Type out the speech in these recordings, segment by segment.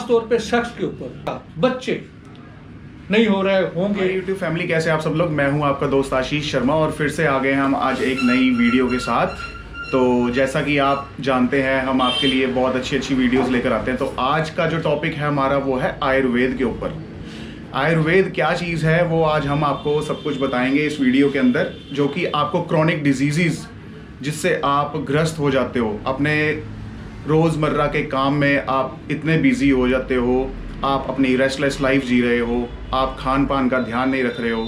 खास तौर पे सेक्स के ऊपर बच्चे नहीं हो रहे होंगे। यूट्यूब फैमिली कैसे आप सब लोग, मैं हूं आपका दोस्त आशीष शर्मा और फिर से आ गए हम आज एक नई वीडियो के साथ। तो जैसा कि आप जानते हैं हम आपके लिए बहुत अच्छी अच्छी वीडियोस लेकर आते हैं। तो आज का जो टॉपिक है हमारा वो है आयुर्वेद के ऊपर। आयुर्वेद क्या चीज़ है वो आज हम आपको सब कुछ बताएंगे इस वीडियो के अंदर, जो कि आपको क्रॉनिक डिजीज़ जिससे आप ग्रस्त हो जाते हो, अपने रोज़मर्रा के काम में आप इतने बिजी हो जाते हो, आप अपनी रेस्टलेस लाइफ जी रहे हो, आप खान पान का ध्यान नहीं रख रहे हो,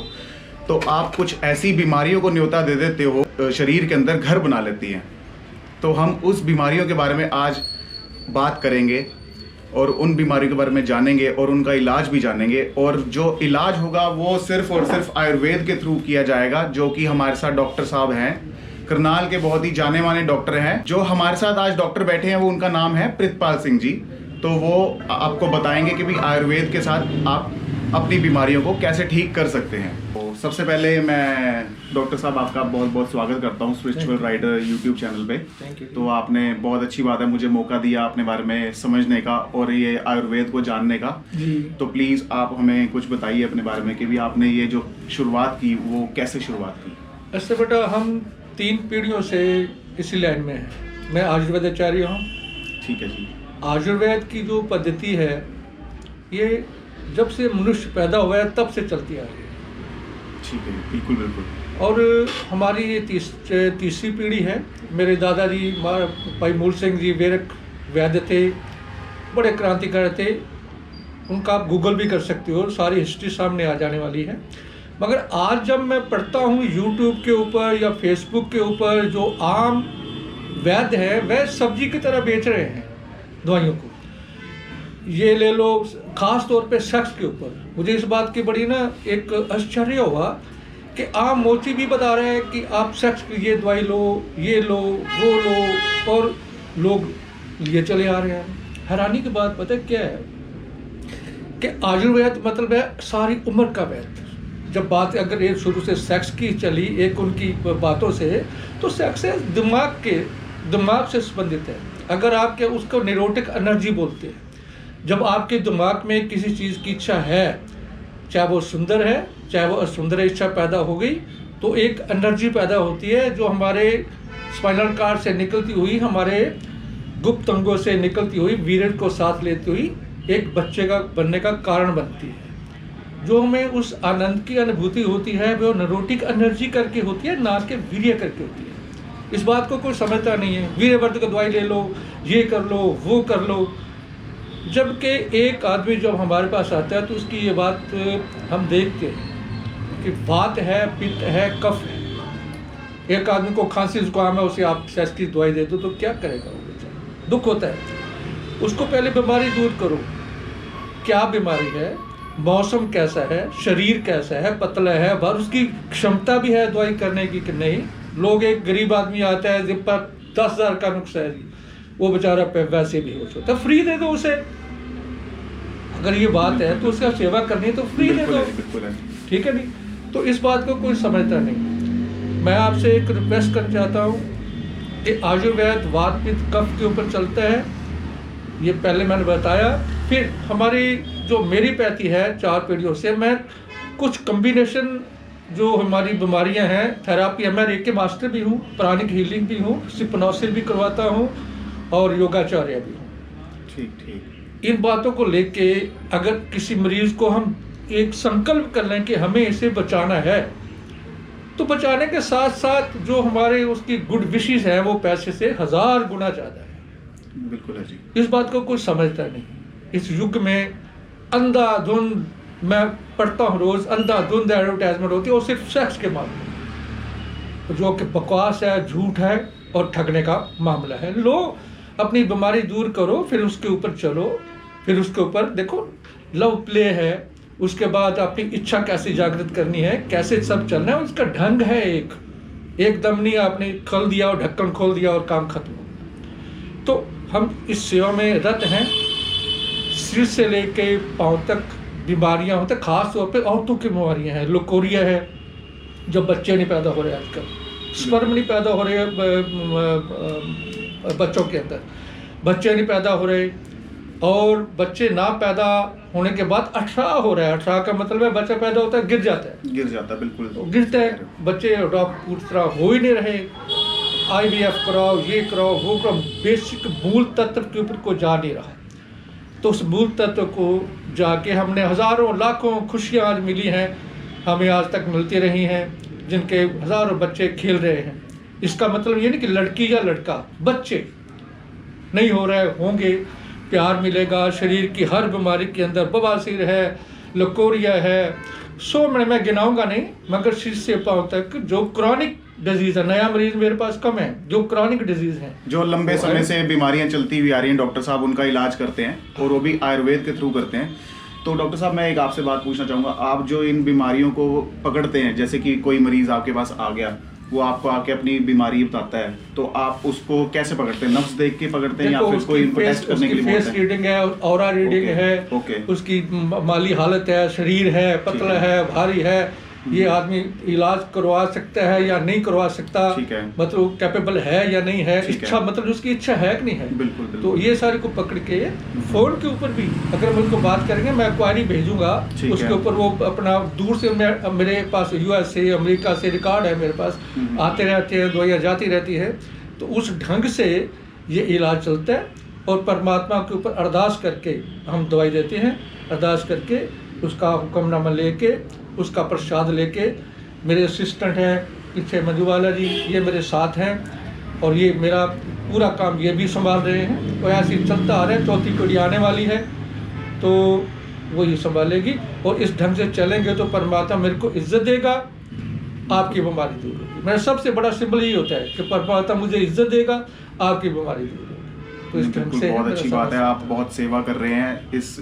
तो आप कुछ ऐसी बीमारियों को न्योता दे देते हो, शरीर के अंदर घर बना लेती हैं। तो हम उस बीमारियों के बारे में आज बात करेंगे और उन बीमारियों के बारे में जानेंगे और उनका इलाज भी जानेंगे। और जो इलाज होगा वो सिर्फ और सिर्फ आयुर्वेद के थ्रू किया जाएगा, जो कि हमारे साथ डॉक्टर साहब हैं, करनाल के बहुत ही जाने माने डॉक्टर हैं। जो हमारे साथ आज डॉक्टर बैठे हैं वो उनका नाम है प्रितपाल सिंह जी। तो वो आपको बताएंगे कि भी आयुर्वेद के साथ आप अपनी बीमारियों को कैसे ठीक कर सकते हैं। तो सबसे पहले मैं डॉक्टर साहब आपका बहुत बहुत स्वागत करता हूँ स्पिरिचुअल राइडर यूट्यूब चैनल पे। Thank you. तो आपने बहुत अच्छी बात है, मुझे मौका दिया अपने बारे में समझने का और ये आयुर्वेद को जानने का जी। तो प्लीज़ आप हमें कुछ बताइए अपने बारे में कि भी आपने ये जो शुरुआत की वो कैसे शुरुआत की। ऐसे बेटा हम 3 पीढ़ियों से इसी लाइन में हैं। मैं आयुर्वेदाचार्य हूँ। ठीक है जी। आयुर्वेद की जो पद्धति है ये जब से मनुष्य पैदा हुआ है तब से चलती आ रही है। ठीक है, बिल्कुल बिल्कुल। और हमारी ये तीसरी पीढ़ी है। मेरे दादाजी भाई मूल सिंह जी वैरक वैद्य थे, बड़े क्रांतिकारी थे। उनका आप गूगल भी कर सकते हो, सारी हिस्ट्री सामने आ जाने वाली है। मगर आज जब मैं पढ़ता हूँ यूट्यूब के ऊपर या फेसबुक के ऊपर, जो आम वैद्य है वह सब्जी की तरह बेच रहे हैं दवाइयों को। ये ले लो, खास तौर पे सेक्स के ऊपर मुझे इस बात की बड़ी एक आश्चर्य हुआ कि आम मोची भी बता रहे हैं कि आप सेक्स की ये दवाई लो, ये लो, वो लो, और लोग लिए चले आ रहे हैं। हैरानी की बात पता है क्या है कि आयुर्वेद मतलब है सारी उम्र का वैद्य। जब बात अगर एक शुरू से सेक्स की चली एक उनकी बातों से, तो सेक्स दिमाग से संबंधित है। अगर आपके उसको न्यूरोटिक एनर्जी बोलते हैं। जब आपके दिमाग में किसी चीज़ की इच्छा है, चाहे वो सुंदर है चाहे वो असुंदर इच्छा पैदा हो गई, तो एक एनर्जी पैदा होती है जो हमारे स्पाइनल कार्ड से निकलती हुई, हमारे गुप्त अंगों से निकलती हुई, वीर्य को साथ लेती हुई एक बच्चे का बनने का कारण बनती है। जो हमें उस आनंद की अनुभूति होती है वो न्यूरोटिक एनर्जी करके होती है, ना कि वीर्य करके होती है। इस बात को कोई समझता नहीं है। वीर्यवर्धक दवाई ले लो, ये कर लो, वो कर लो। जबकि एक आदमी जब हमारे पास आता है तो उसकी ये बात हम देखते हैं कि वात है, पित्त है, कफ है। एक आदमी को खांसी जुकाम है, उसे आप सेक्स की दवाई दे दो तो क्या करेगा वो बेचारा? दुख होता है। उसको पहले बीमारी दूर करो, क्या बीमारी है, मौसम कैसा है, शरीर कैसा है, पतला है, भर उसकी क्षमता भी है दवाई करने की कि नहीं। लोग, एक गरीब आदमी आता है जिस पर 10,000 का नुक्स है, वो बेचारा पे वैसे भी हो सकता है, फ्री दे दो उसे। अगर ये बात है तो उसका सेवा करनी है तो फ्री दे दो, ठीक है नहीं। तो इस बात को कोई समझता नहीं। मैं आपसे एक रिक्वेस्ट करना चाहता हूँ कि आयुर्वेद वात पित्त कफ के ऊपर चलता है, ये पहले मैंने बताया। फिर हमारी जो मेरी पैथी है 4 पीढ़ियों से, मैं कुछ कम्बिनेशन जो हमारी बीमारियां हैं, थेरापी, मैं रेकी मास्टर भी हूँ, प्राणिक हीलिंग भी हूँ, सिपनोसिस भी करवाता हूँ और योगाचार्य भी हूँ। ठीक। इन बातों को लेके अगर किसी मरीज को हम एक संकल्प कर लें कि हमें इसे बचाना है, तो बचाने के साथ साथ जो हमारे उसकी गुड विशेस है वो पैसे से 1000 गुना ज़्यादा है। बिल्कुल है जी। इस बात को कोई समझता नहीं। इस युग में अंधाधुंध, मैं पढ़ता हूँ रोज़, अंधाधुंध एडवर्टाइजमेंट होती है और सिर्फ सेक्स के मामले में, जो कि बकवास है, झूठ है और ठगने का मामला है। लो, अपनी बीमारी दूर करो, फिर उसके ऊपर चलो, फिर उसके ऊपर देखो लव प्ले है, उसके बाद अपनी इच्छा कैसे जागृत करनी है, कैसे सब चलना है, उसका ढंग है। एकदम नहीं आपने खोल दिया और ढक्कन खोल दिया और काम खत्म हो। तो हम इस सेवा में रत हैं। सिर से लेके पाँव तक बीमारियां होती हैं, खास तौर पे औरतों की बीमारियां हैं। लुकोरिया है, जब बच्चे नहीं पैदा हो रहे, आजकल स्पर्म नहीं पैदा हो रहे बच्चों के अंदर, बच्चे नहीं पैदा हो रहे, और बच्चे ना पैदा होने के बाद 18 हो रहा है। 18 का मतलब है बच्चा पैदा होता है गिर जाता है, बिल्कुल तो गिरता है, बच्चे अडॉप्ट पूरी तरह हो ही नहीं रहे। IVF कराओ, ये कराओ, वो कराओ, बेसिक मूल तत्व के ऊपर को जा नहीं रहा है। तो उस मूल तत्व को जाके हमने हज़ारों लाखों खुशियाँ आज मिली हैं, हमें आज तक मिलती रही हैं, जिनके हज़ारों बच्चे खेल रहे हैं। इसका मतलब ये नहीं कि लड़की या लड़का, बच्चे नहीं हो रहे होंगे, प्यार मिलेगा। शरीर की हर बीमारी के अंदर बवासीर है, लकोरिया है, 100 में मैं गिनाऊंगा नहीं, मगर सिर से पाँव तक जो क्रॉनिक डिजीज़ है, नया मरीज मेरे पास कम है, जो क्रॉनिक डिजीज़ हैं, जो लंबे समय से बीमारियां चलती हुई आ रही हैं, डॉक्टर साहब उनका इलाज करते हैं और वो भी आयुर्वेद के थ्रू करते हैं। तो डॉक्टर साहब मैं एक आपसे बात पूछना चाहूँगा, आप जो इन बीमारियों को पकड़ते हैं, जैसे कि कोई मरीज़ आपके पास आ गया, वो आपको आके अपनी बीमारी बताता है, तो आप उसको कैसे पकड़ते हैं? नब्ज देख के पकड़ते हैं या फिर कोई इनको टेस्ट करने के लिए बोलते हैं? फेस रीडिंग है, ऑरा रीडिंग है, उसकी माली हालत है, शरीर है, पतला है, भारी है, ये आदमी इलाज करवा सकता है या नहीं करवा सकता, मतलब कैपेबल है या नहीं है, इच्छा मतलब उसकी इच्छा है कि नहीं है। बिल्कुल। तो ये सारे को पकड़ के फोन के ऊपर भी अगर हम उनको बात करेंगे, मैं क्वारी भेजूंगा, उसके ऊपर वो अपना दूर से, मेरे पास US से, अमेरिका से रिकॉर्ड है मेरे पास, आते रहते हैं, दवाइयाँ जाती रहती है। तो उस ढंग से ये इलाज चलता है और परमात्मा के ऊपर अरदास करके हम दवाई देते हैं, अरदास करके उसका हुक्मनामा लेके, उसका प्रसाद लेके, मेरे असिस्टेंट हैं पीछे मंजूवाला जी, ये मेरे साथ हैं और ये मेरा पूरा काम ये भी संभाल रहे हैं। और ऐसे ही चलता आ रहा है, चौथी पीढ़ी आने वाली है तो वो ये संभालेगी। और इस ढंग से चलेंगे तो परमात्मा मेरे को इज्जत देगा, आपकी बीमारी दूर होगी। मेरा सबसे बड़ा सिंबल यही होता है कि परमात्मा मुझे इज्जत देगा, आपकी बीमारी दूर होगी। तो इस ढंग से बहुत अच्छी बात है, आप बहुत सेवा कर रहे हैं इस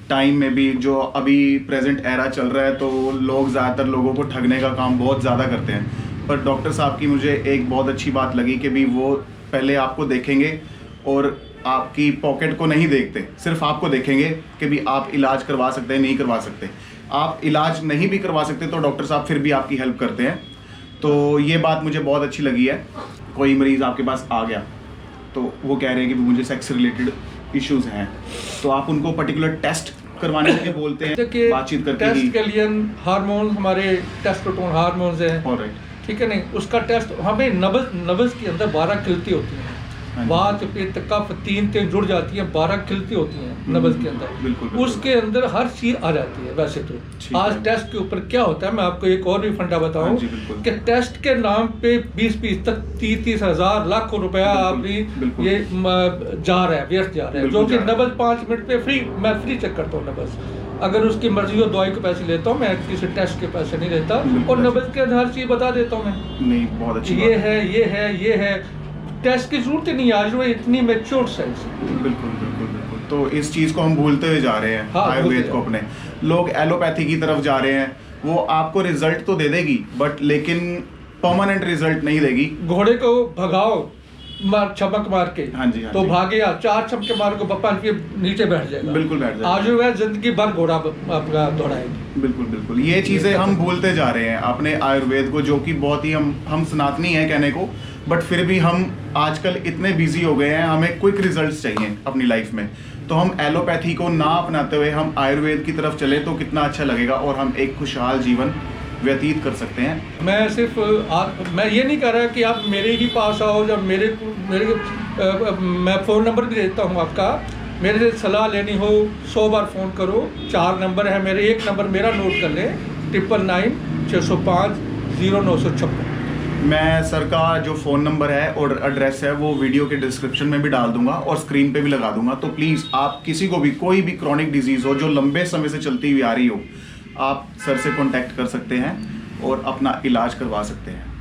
टाइम में भी। जो अभी प्रेजेंट एरा चल रहा है तो लोग ज़्यादातर लोगों को ठगने का काम बहुत ज़्यादा करते हैं, पर डॉक्टर साहब की मुझे एक बहुत अच्छी बात लगी कि भी वो पहले आपको देखेंगे और आपकी पॉकेट को नहीं देखते, सिर्फ आपको देखेंगे कि भी आप इलाज करवा सकते हैं, नहीं करवा सकते। आप इलाज नहीं भी करवा सकते तो डॉक्टर साहब फिर भी आपकी हेल्प करते हैं। तो ये बात मुझे बहुत अच्छी लगी है। कोई मरीज़ आपके पास आ गया तो वो कह रहे हैं कि मुझे सेक्स रिलेटेड इश्यूज हैं, तो आप उनको पर्टिकुलर टेस्ट करवाने के लिए बोलते हैं, बातचीत करके? टेस्ट के लिए हार्मोन, हमारे टेस्टोस्टेरोन हार्मोन्स हैं, ठीक है नहीं, उसका टेस्ट हमें नब्ज के अंदर 12 खिलती होती हैं, वात पित्त कफ 3 जुड़ जाती हैं, 12 खिलती होती हैं नब्ज के अंदर। बिल्कुल। उसके अंदर हर चीज आ जाती है। वैसे तो आज टेस्ट के ऊपर क्या होता है, मैं आपको एक और भी फंडा बताऊं कि टेस्ट के नाम पे 20 तक 30 हज़ार लाखों रुपया आपकी ये जा रहा है, व्यर्थ जा रहा है, जो कि नब्ज 5 मिनट पे फ्री, मैं फ्री चेक करता हूँ नब्ज, अगर उसकी मर्जी हो दवाई के पैसे लेता हूँ मैं, किसी टेस्ट के पैसे नहीं लेता, और नब्ज के अंदर हर चीज बता देता हूँ मैं। नहीं, बहुत अच्छी ये है, ये है, ये है, टेस्ट की जरूरत ही नहीं, आज वो इतनी मैच्योर साइंस। बिल्कुल बिल्कुल बिल्कुल। तो इस चीज को हम भूलते हुए जा रहे हैं। हाँ, आयुर्वेद को अपने लोग एलोपैथी की तरफ जा रहे हैं। वो आपको रिजल्ट तो दे देगी बट लेकिन परमानेंट रिजल्ट नहीं देगी। घोड़े को भगाओ चमक मार के, हाँ जी, हाँ तो जी। भागे, 4 चमके मार को पप्पा के नीचे बैठ जाएगा, बिल्कुल बैठ जाएगा। आज वह जिंदगी भर घोड़ा आपका दौड़ाएगी। बिल्कुल बिल्कुल। ये चीजें हम भूलते जा रहे हैं अपने आयुर्वेद को, जो कि बहुत ही हम सनातनी हैं कहने को, बट फिर भी हम आजकल इतने बिजी हो गए हैं, हमें क्विक रिजल्ट्स चाहिए अपनी लाइफ में। तो हम एलोपैथी को ना अपनाते हुए हम आयुर्वेद की तरफ चले तो कितना अच्छा लगेगा और हम एक खुशहाल जीवन व्यतीत कर सकते हैं। मैं सिर्फ मैं ये नहीं कह रहा कि आप मेरे ही पास आओ, जब मेरे मैं फ़ोन नंबर भी देता हूँ आपका, मेरे से सलाह लेनी हो 100 बार फ़ोन करो। 4 नंबर है मेरे, एक नंबर मेरा नोट कर लें, 999 605 0956। मैं सर का जो फ़ोन नंबर है और एड्रेस है वो वीडियो के डिस्क्रिप्शन में भी डाल दूंगा और स्क्रीन पे भी लगा दूंगा। तो प्लीज़ आप किसी को भी कोई भी क्रॉनिक डिजीज़ हो जो लंबे समय से चलती हुई आ रही हो, आप सर से कांटेक्ट कर सकते हैं और अपना इलाज करवा सकते हैं।